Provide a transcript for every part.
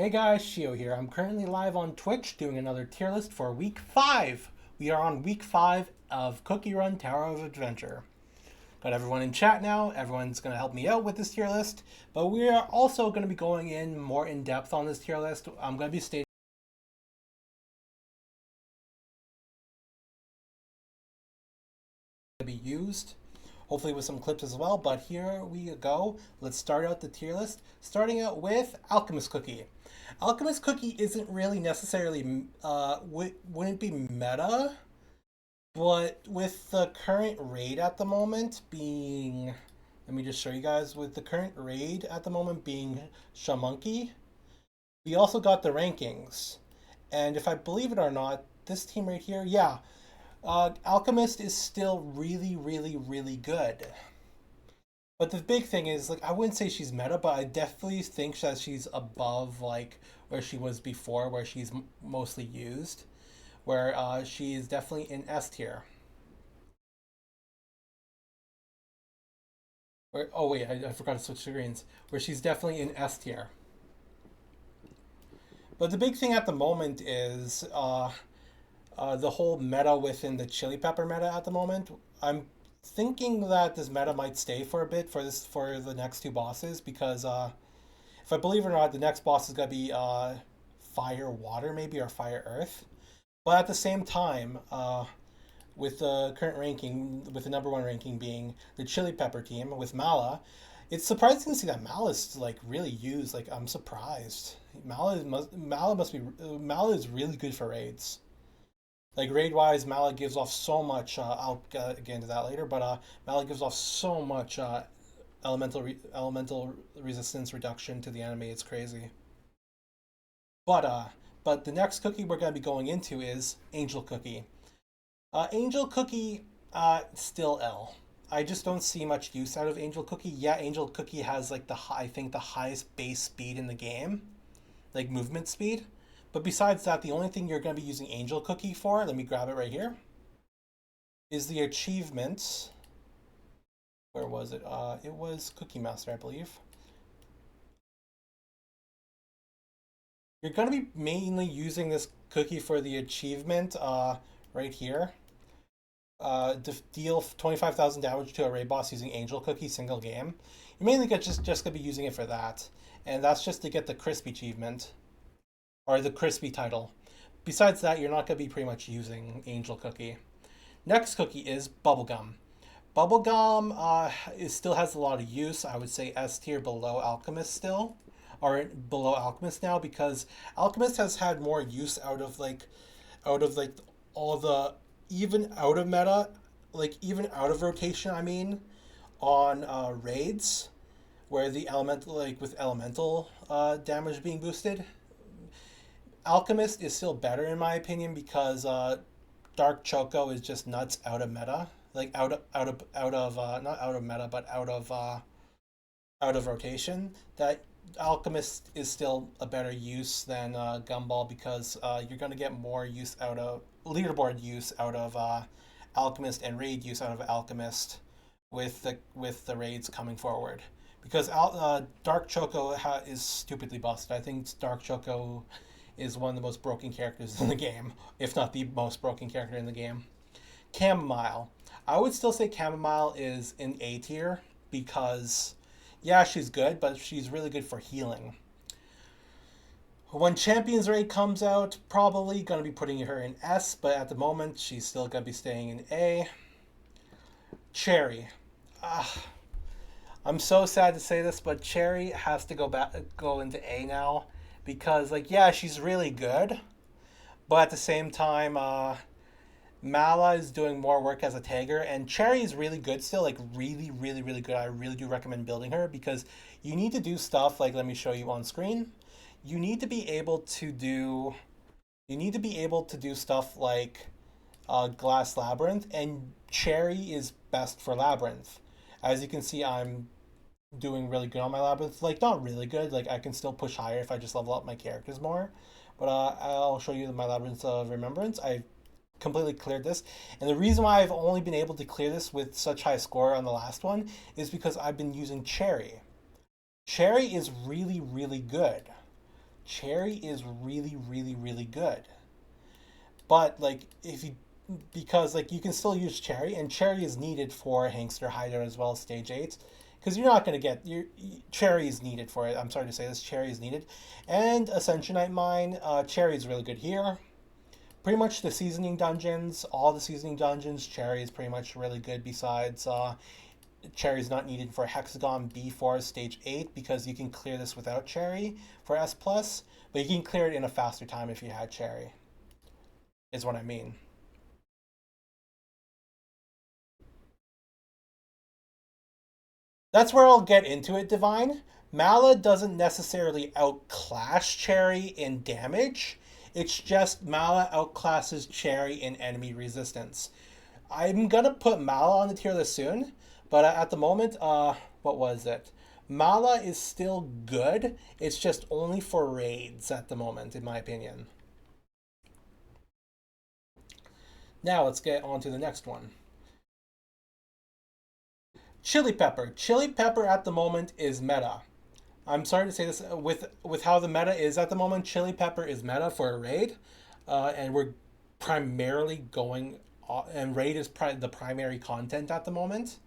Hey guys, Shio here. I'm currently live on Twitch doing another tier list for week 5. We are on week 5 of Cookie Run Tower of Adventure. Got everyone in chat now. Everyone's going to help me out with this tier list. But we are also going to be going in more in depth on this tier list. I'm going to be stating to be used. Hopefully with some clips as well. But here we go. Let's start out the tier list. Starting out with Alchemist Cookie. Alchemist Cookie isn't really necessarily, wouldn't be meta, but with the current raid at the moment being, let me just show you guys, with the current raid at the moment being Shamonkey, we also got the rankings. And if I believe it or not, this team right here, yeah, Alchemist is still really, really, really good. But the big thing is, like, I wouldn't say she's meta, but I definitely think that she's above, like, where she was before, where she's mostly used. Where she is definitely in S tier. Where, oh, wait, I forgot to switch screens. Where she's definitely in S tier. But the big thing at the moment is the whole meta within the chili pepper meta at the moment. I'm thinking that this meta might stay for a bit for the next two bosses because if I believe it or not, the next boss is gonna be fire water maybe or fire earth. But at the same time, with the current ranking, with the number one ranking being the chili pepper team with Mala, it's surprising to see that Mala is like really used. Like I'm surprised. Mala is really good for raids. Like raid wise, Mala gives off so much. I'll get into that later, but Mala gives off so much elemental resistance reduction to the enemy. It's crazy. But uh, but the next cookie we're gonna be going into is Angel Cookie. Angel Cookie, still L. I just don't see much use out of Angel Cookie. Yeah, Angel Cookie has like I think the highest base speed in the game, like movement speed. But besides that, the only thing you're going to be using Angel Cookie for, let me grab it right here, is the achievement. Where was it? It was Cookie Master, I believe. You're going to be mainly using this cookie for the achievement right here. Deal 25,000 damage to a raid boss using Angel Cookie single game. You're mainly just going to be using it for that. And that's just to get the Crispy achievement. Or the Crispy title. Besides that, you're not going to be pretty much using Angel Cookie. Next cookie is Bubblegum. Bubblegum still has a lot of use. I would say S tier below Alchemist still. Or below Alchemist now because Alchemist has had more use out of like all the even out of meta, like even out of rotation, I mean, on raids where the elemental like with elemental damage being boosted. Alchemist is still better in my opinion because Dark Choco is just nuts out of meta, like out of not out of meta but out of rotation. That Alchemist is still a better use than Gumball because you're gonna get more use out of leaderboard use out of Alchemist and raid use out of Alchemist with the raids coming forward because Dark Choco is stupidly busted. I think Dark Choco is one of the most broken characters in the game, if not the most broken character in the game. Chamomile. I would still say Chamomile is in A tier because, yeah, she's good, but she's really good for healing. When Champions Raid comes out, probably going to be putting her in S, but at the moment, she's still going to be staying in A. Cherry. I'm so sad to say this, but Cherry has to go into A now because like yeah she's really good but at the same time Mala is doing more work as a tagger and Cherry is really good still, like really really really good. I really do recommend building her because you need to do stuff like, let me show you on screen. You need to be able to do stuff like Glass Labyrinth, and Cherry is best for Labyrinth. As you can see, I'm doing really good on my labyrinth. Like not really good. Like I can still push higher if I just level up my characters more. But I'll show you my labyrinth of remembrance. I completely cleared this, and the reason why I've only been able to clear this with such high score on the last one is because I've been using Cherry. Cherry is really really good. Cherry is really, really, really good. But like if you because like you can still use Cherry, and Cherry is needed for Hangster Hideout as well as Stage 8. Because you're not going to get your Cherry is needed for it. I'm sorry to say this, Cherry is needed. And Ascensionite Mine, Cherry is really good here. Pretty much the seasoning dungeons, all the seasoning dungeons, Cherry is pretty much really good. Besides, Cherry is not needed for Hexagon B4 Stage 8 because you can clear this without Cherry for S+, but you can clear it in a faster time if you had Cherry, is what I mean. That's where I'll get into it, Divine. Mala doesn't necessarily outclass Cherry in damage. It's just Mala outclasses Cherry in enemy resistance. I'm gonna put Mala on the tier list soon, but at the moment, what was it? Mala is still good. It's just only for raids at the moment, in my opinion. Now let's get on to the next one. Chili Pepper. Chili Pepper at the moment is meta. I'm sorry to say this, with how the meta is at the moment, Chili Pepper is meta for a raid, and we're primarily going, and raid is the primary content at the moment.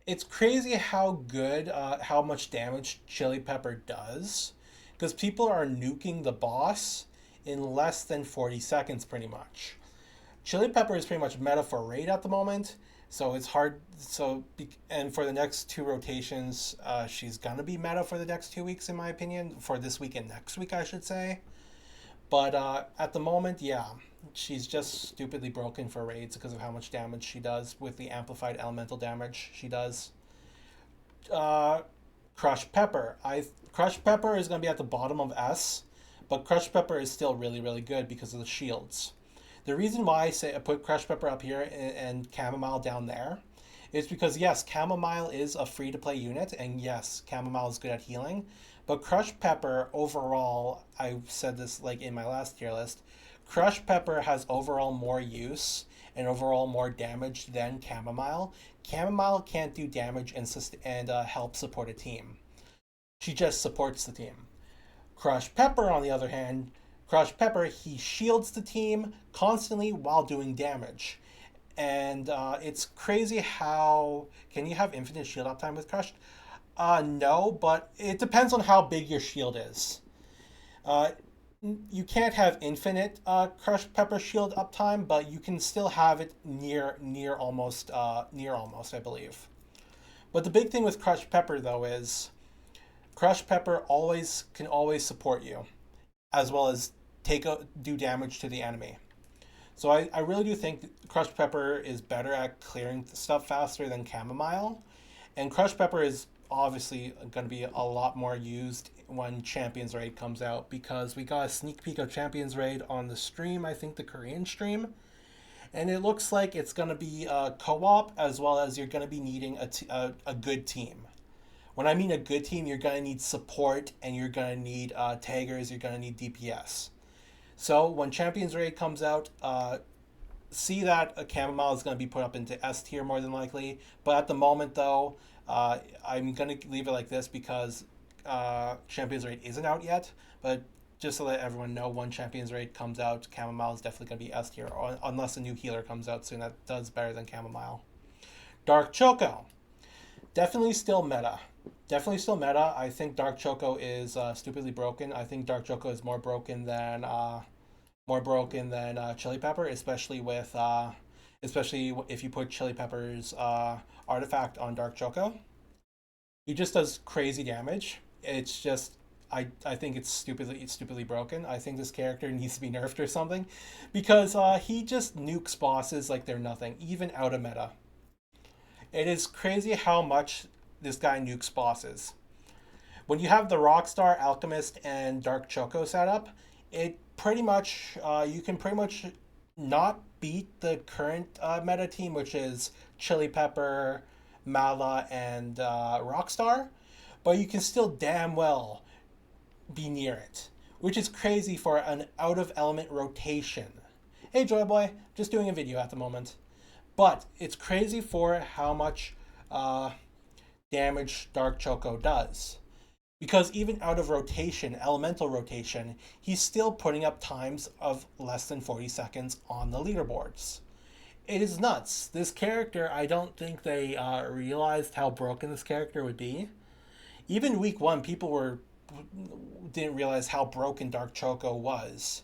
It's crazy how good, how much damage Chili Pepper does, because people are nuking the boss in less than 40 seconds pretty much. Chili Pepper is pretty much meta for raid at the moment, so it's hard. And for the next two rotations, she's gonna be meta for the next 2 weeks, in my opinion. For this week and next week, I should say. But at the moment, yeah, she's just stupidly broken for raids because of how much damage she does with the amplified elemental damage she does. Uh, Crushed Pepper. Crushed Pepper is gonna be at the bottom of S, but Crushed Pepper is still really, really good because of the shields. The reason why I say I put Crushed Pepper up here and Chamomile down there is because yes, Chamomile is a free to play unit, and yes, Chamomile is good at healing, but Crushed Pepper overall, I said this like in my last tier list, Crushed Pepper has overall more use and overall more damage than Chamomile. Chamomile can't do damage and help support a team. She just supports the team. Crushed Pepper, on the other hand, Crushed Pepper, he shields the team constantly while doing damage. And it's crazy how... Can you have infinite shield uptime with Crushed? No, but it depends on how big your shield is. Uh, you can't have infinite Crushed Pepper shield uptime, but you can still have it near almost, I believe. But the big thing with Crushed Pepper, though, is Crushed Pepper can always support you, as well as do damage to the enemy. So I really do think Crushed Pepper is better at clearing stuff faster than Chamomile. And Crushed Pepper is obviously going to be a lot more used when Champions Raid comes out, because we got a sneak peek of Champions Raid on the stream, I think the Korean stream. And it looks like it's going to be a co-op, as well as you're going to be needing a good team. When I mean a good team, you're going to need support, and you're going to need taggers, you're going to need DPS. So when Champions Raid comes out, see that a Chamomile is going to be put up into S tier more than likely. But at the moment, though, I'm going to leave it like this because Champions Raid isn't out yet. But just to let everyone know, when Champions Raid comes out, Chamomile is definitely going to be S tier, unless a new healer comes out soon that does better than Chamomile. Dark Choco. Definitely still meta. Definitely still meta. I think Dark Choco is stupidly broken. I think Dark Choco is more broken than Chili Pepper, especially if you put Chili Pepper's artifact on Dark Choco. He just does crazy damage. It's just I think it's stupidly broken. I think this character needs to be nerfed or something, because he just nukes bosses like they're nothing, even out of meta. It is crazy how much this guy nukes bosses. When you have the Rockstar, Alchemist, and Dark Choco setup, it pretty much you can pretty much not beat the current meta team, which is Chili Pepper, Mala, and Rockstar, but you can still damn well be near it, which is crazy for an out of element rotation. Hey Joy Boy, just doing a video at the moment. But it's crazy for how much damage Dark Choco does. Because even out of rotation, elemental rotation, he's still putting up times of less than 40 seconds on the leaderboards. It is nuts. This character, I don't think they realized how broken this character would be. Even week one, people were didn't realize how broken Dark Choco was.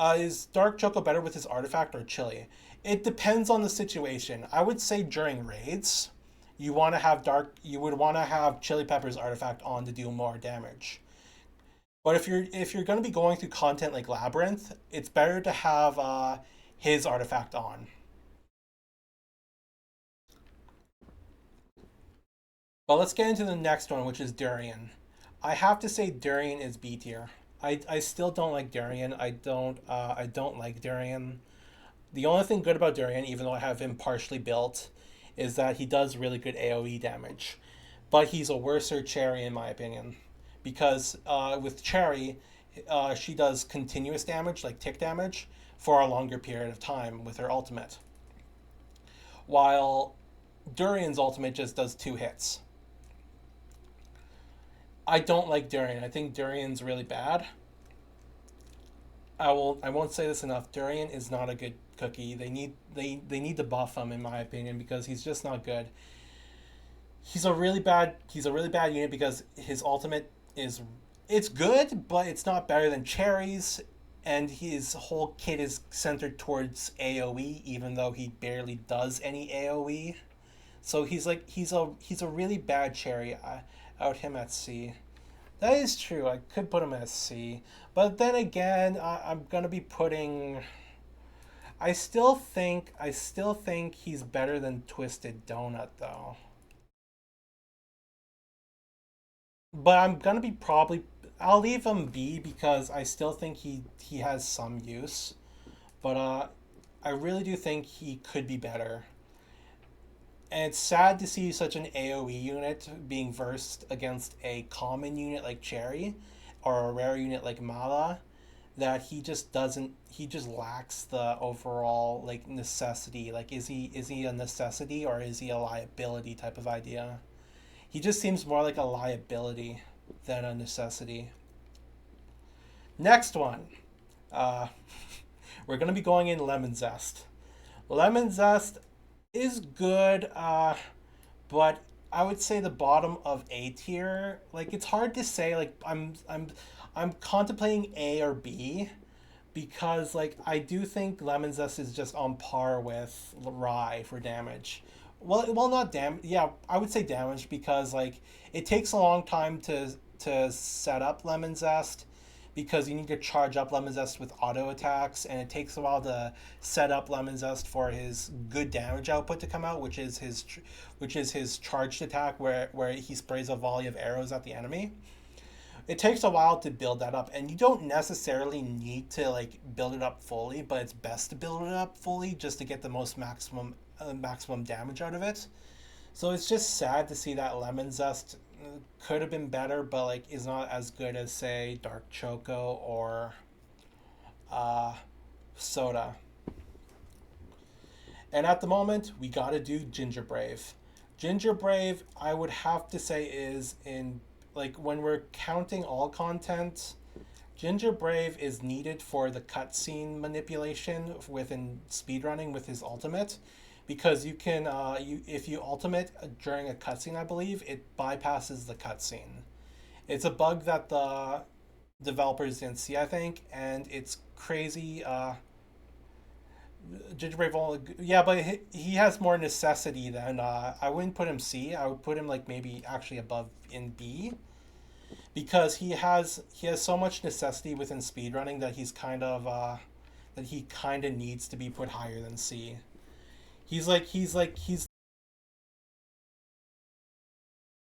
Is Dark Choco better with his artifact or Chili? It depends on the situation. I would say during raids, you would want to have Chili Pepper's artifact on to do more damage. But if you're going to be going through content like Labyrinth, it's better to have his artifact on. But let's get into the next one, which is Durian. I have to say Durian is B tier. I still don't like Durian. I don't like Durian. The only thing good about Durian, even though I have him partially built, is that he does really good AoE damage. But he's a worser Cherry in my opinion, because with Cherry, she does continuous damage, like tick damage, for a longer period of time with her ultimate, while Durian's ultimate just does two hits. I don't like Durian. I think Durian's really bad. I won't say this enough. Durian is not a good cookie. They need to buff him in my opinion because he's just not good. He's a really bad unit because his ultimate is it's good, but it's not better than Cherry's, and his whole kit is centered towards AoE, even though he barely does any AoE. So he's a really bad Cherry. Out him at C. That is true. I could put him at C, but then again, I'm gonna be putting. I still think he's better than Twisted Donut though. But I'm gonna be probably. I'll leave him B because I still think he has some use. But I really do think he could be better. And it's sad to see such an AoE unit being versed against a common unit like Cherry or a rare unit like Mala, that he just lacks the overall like necessity. Like is he a necessity or is he a liability type of idea? He just seems more like a liability than a necessity. Next one. Uh we're gonna be going in Lemon Zest. Lemon Zest is good, but I would say the bottom of A tier. Like it's hard to say. Like I'm contemplating A or B because like I do think Lemon Zest is just on par with Rye for damage. Well, not damage. Yeah, I would say damage because like it takes a long time to set up Lemon Zest because you need to charge up Lemon Zest with auto attacks, and it takes a while to set up Lemon Zest for his good damage output to come out, which is his charged attack where he sprays a volley of arrows at the enemy. It takes a while to build that up, and you don't necessarily need to like build it up fully, but it's best to build it up fully just to get the most maximum damage out of it. So it's just sad to see that Lemon Zest could have been better, but like is not as good as say Dark Choco or uh, Soda. And at the moment, we gotta do Ginger Brave. Ginger Brave, I would have to say is in like when we're counting all content, Ginger Brave is needed for the cutscene manipulation within speedrunning with his ultimate, because you can you if you ultimate during a cutscene, I believe it bypasses the cutscene. It's a bug that the developers didn't see, I think, and it's crazy. Ginger Brave only, yeah, but he has more necessity than I wouldn't put him C. I would put him like maybe actually above in B because he has so much necessity within speedrunning that he kind of needs to be put higher than C. He's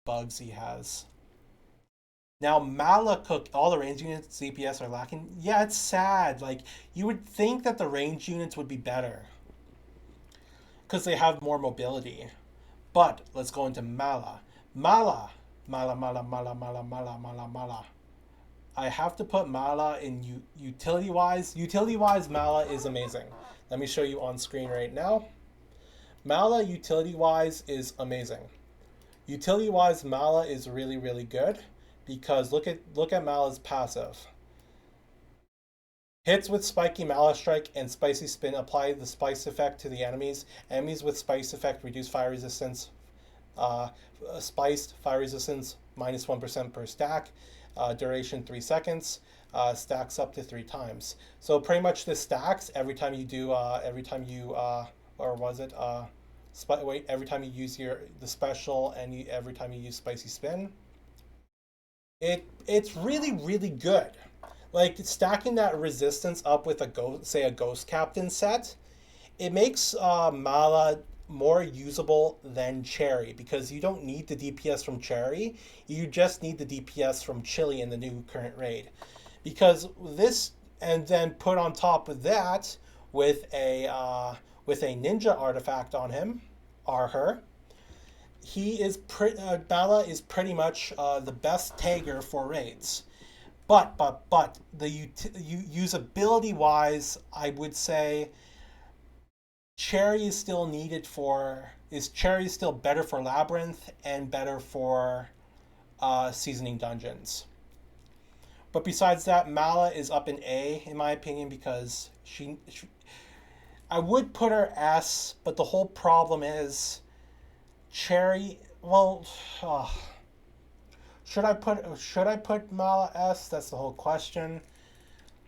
bugs he has. Now Mala Cook, all the range units CPS are lacking. Yeah, it's sad. Like you would think that the range units would be better because they have more mobility. But let's go into Mala. Mala, Mala, Mala, Mala, Mala, Mala, Mala, Mala. I have to put Mala in utility wise. Utility wise, Mala is amazing. Let me show you on screen right now. Mala utility wise is amazing. Utility wise, Mala is really really good because look at Mala's passive. Hits with spiky Mala Strike and Spicy Spin apply the spice effect to the enemies. Enemies with spice effect reduce fire resistance. Uh, Spiced fire resistance -1% per stack. Duration 3 seconds. Stacks up to 3 times. So pretty much this stacks every time you do. Every time you or was it wait, every time you use the special and every time you use Spicy Spin. It's really really good. Like stacking that resistance up with a ghost captain set, it makes Mala more usable than Cherry because you don't need the DPS from Cherry, you just need the DPS from Chilli in the new current raid. Because this, and then put on top of that with a ninja artifact on him or her, Mala is pretty much the best tagger for raids. But usability wise, I would say Cherry is still needed for is Cherry still better for Labyrinth and better for seasoning dungeons. But besides that, Mala is up in A in my opinion because she I would put her S, but the whole problem is Cherry. Well, uh, should I put Mala S? That's the whole question.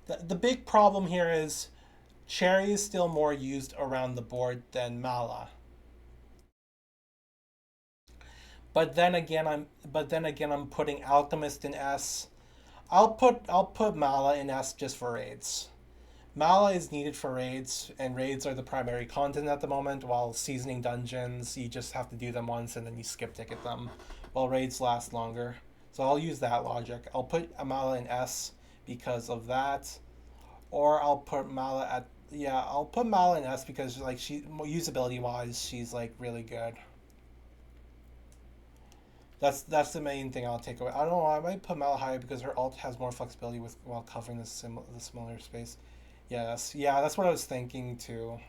The big problem here is Cherry is still more used around the board than Mala. But then again I'm putting Alchemist in S. I'll put Mala in S just for raids. Mala is needed for raids, and raids are the primary content at the moment, while seasoning dungeons, you just have to do them once and then you skip ticket them, while raids last longer. So I'll use that logic. I'll put Mala in S because of that, or I'll put Mala in S because like she usability wise, she's like really good. That's the main thing I'll take away. I don't know. I might put Mala higher because her ult has more flexibility with while covering the smaller space. Yeah, that's what I was thinking too.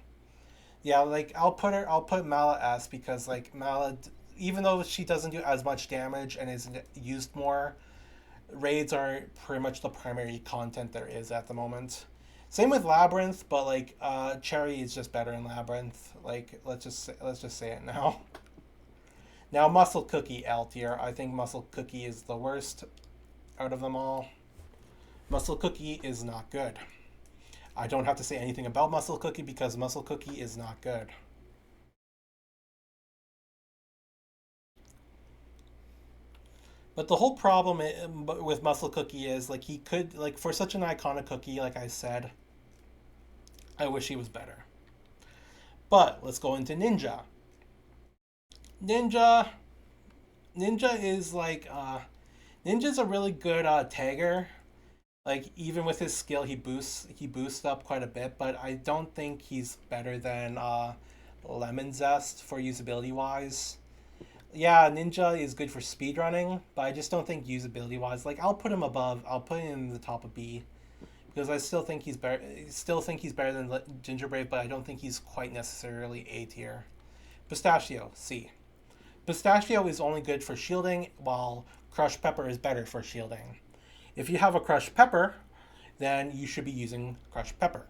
Yeah, like I'll put Mala S because like even though she doesn't do as much damage and is used more, raids are pretty much the primary content there is at the moment. Same with Labyrinth, but like Cherry is just better in Labyrinth. Like let's just say it now. Now Muscle Cookie L tier. I think Muscle Cookie is the worst out of them all. Muscle Cookie is not good. I don't have to say anything about Muscle Cookie because Muscle Cookie is not good. But the whole problem with Muscle Cookie is like he could like for such an iconic cookie, like I said, I wish he was better. But let's go into Ninja. Ninja, Ninja is like Ninja's a really good tagger. Like even with his skill, he boosts up quite a bit. But I don't think he's better than Lemon Zest for usability wise. Yeah, Ninja is good for speedrunning, but I just don't think usability wise. Like I'll put him above. I'll put him in the top of B because I still think he's better. Still think he's better than Gingerbrave, but I don't think he's quite necessarily A tier. Pistachio C. Pistachio is only good for shielding, while crushed pepper is better for shielding. If you have a crushed pepper, then you should be using crushed pepper.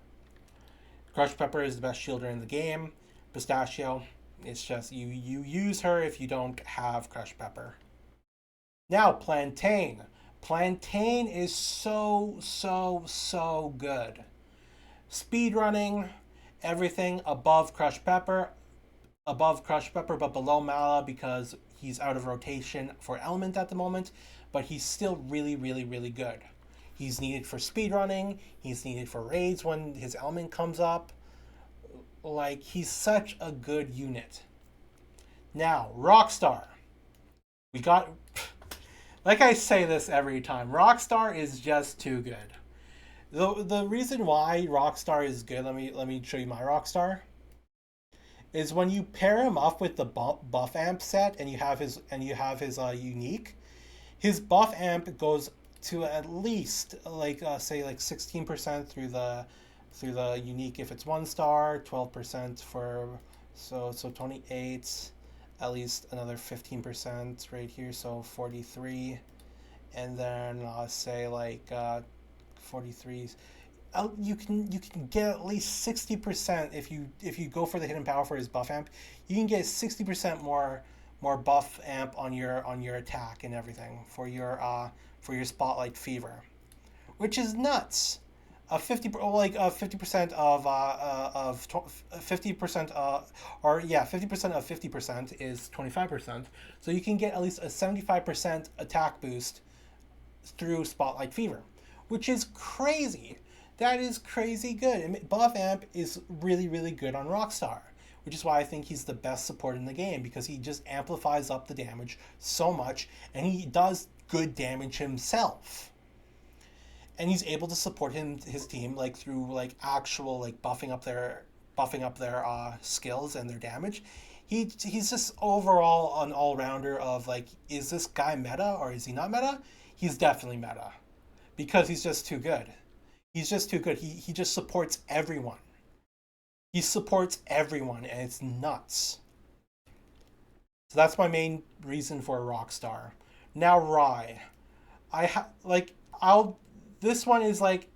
Crushed pepper is the best shielder in the game. Pistachio, it's just you use her if you don't have crushed pepper. Now plantain. Plantain is so so so good. Speed running, everything above crushed pepper, but below Mala because he's out of rotation for element at the moment. But he's still really really really good. He's needed for speed running. He's needed for raids when his element comes up. Like he's such a good unit. Now Rockstar. We got like I say this every time. Rockstar is just too good. The reason why Rockstar is good, let me show you my Rockstar, is when you pair him up with the buff amp set and you have his unique, his buff amp goes to at least like say like 16% through the unique if it's 1 star, 12% for so 28, at least another 15% right here, so 43, and then say like 43. You can get at least 60% if you go for the hidden power for his buff amp. You can get 60% more buff amp on your attack and everything for your spotlight fever, which is nuts. 50% of 50% or yeah 50% of 50% is 25%. So you can get at least a 75% attack boost through Spotlight Fever, which is crazy. That is crazy good. Buff Amp is really, really good on Rockstar, which is why I think he's the best support in the game because he just amplifies up the damage so much and he does good damage himself. And he's able to support his team like through like actual like buffing up their skills and their damage. He's just overall an all rounder of like, is this guy meta or is he not meta? He's definitely meta because he's just too good. He's just too good. He just supports everyone. He supports everyone, and it's nuts. So that's my main reason for Rockstar. Now Rye, like I'll. This one is like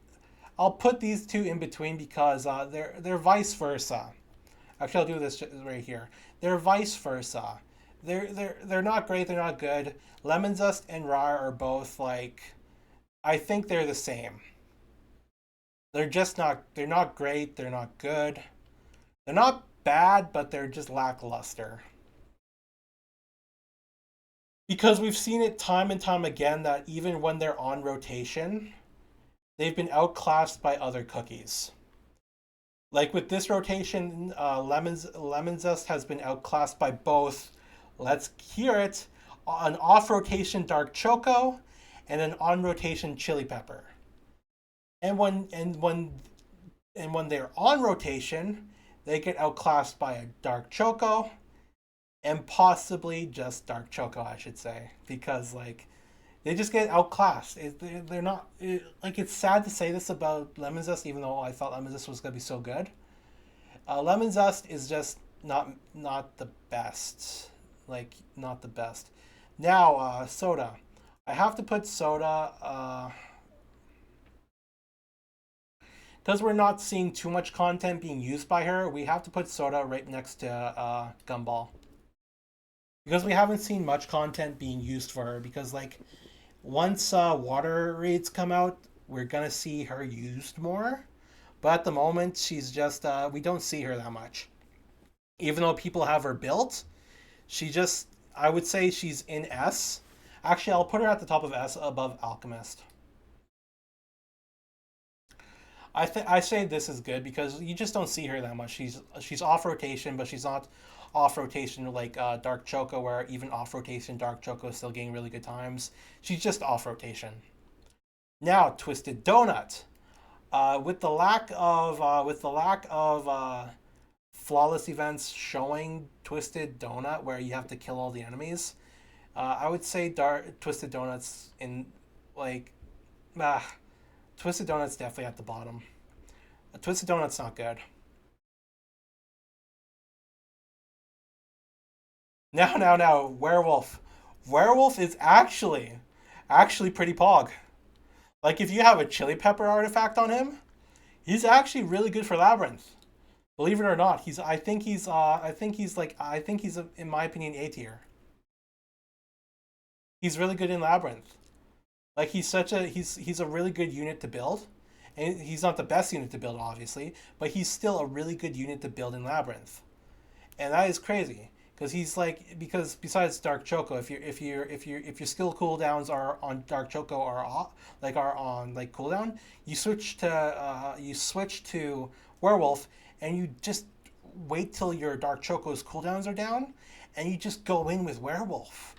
I'll put these two in between because they're vice versa. Actually, I'll do this right here. They're vice versa. They're not great. They're not good. Lemon Zest and Rye are both like I think they're the same. They're just not. They're not great. They're not good. They're not bad, but they're just lackluster. Because we've seen it time and time again that even when they're on rotation, they've been outclassed by other cookies. Like with this rotation, Lemon Zest has been outclassed by both. Let's hear it. An off rotation Dark Choco, and an on rotation Chili Pepper. And when they're on rotation, they get outclassed by a Dark Choco, and possibly just Dark Choco, I should say, because like they just get outclassed. They're not like it's sad to say this about Lemon Zest, even though I thought Lemon Zest was gonna be so good. Lemon Zest is just not the best, like not the best. Now Soda, I have to put Soda because we're not seeing too much content being used by her. We have to put Soda right next to Gumball because we haven't seen much content being used for her. Because like once water raids come out, we're gonna see her used more. But at the moment, she's just we don't see her that much. Even though people have her built, she just I would say she's in S. Actually, I'll put her at the top of S above Alchemist. I say this is good because you just don't see her that much. She's off rotation, but she's not off rotation like Dark Choco, where even off rotation Dark Choco is still getting really good times. She's just off rotation. Now Twisted Donut. With the lack of flawless events showing Twisted Donut, where you have to kill all the enemies, I would say Twisted Donuts in like ah, Twisted Donut's definitely at the bottom. Twisted Donut's not good. Now, Werewolf. Werewolf is actually pretty pog. Like if you have a chili pepper artifact on him, he's actually really good for Labyrinth. Believe it or not, I think he's in my opinion A tier. He's really good in Labyrinth. Like he's a really good unit to build. And he's not the best unit to build obviously, but he's still a really good unit to build in Labyrinth. And that is crazy because he's like because besides Dark Choco, if your skill cooldowns are on Dark Choco or are on like cooldown, you switch to Werewolf and you just wait till your Dark Choco's cooldowns are down, and you just go in with Werewolf.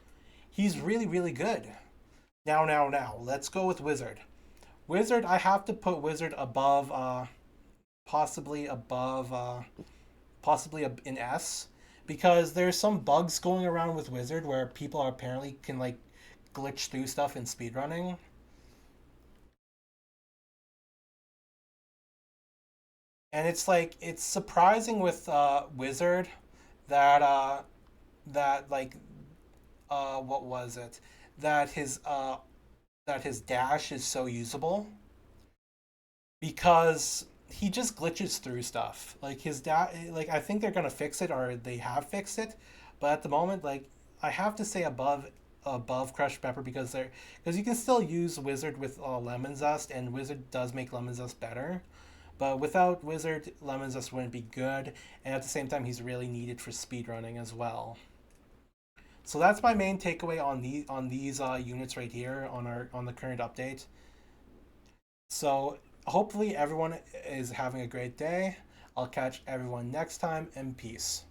He's really good. Now, let's go with Wizard. Wizard, I have to put Wizard above, possibly above, possibly in S, because there's some bugs going around with Wizard where people are apparently can like glitch through stuff in speedrunning. And it's like it's surprising with Wizard that that like what was it? That his dash is so usable because he just glitches through stuff. Like like I think they're gonna fix it or they have fixed it, but at the moment, like I have to say above crushed pepper because you can still use wizard with lemon zest and wizard does make lemon zest better. But without wizard, lemon zest wouldn't be good, and at the same time, he's really needed for speedrunning as well. So that's my main takeaway on these units right here on the current update. So hopefully everyone is having a great day. I'll catch everyone next time and peace.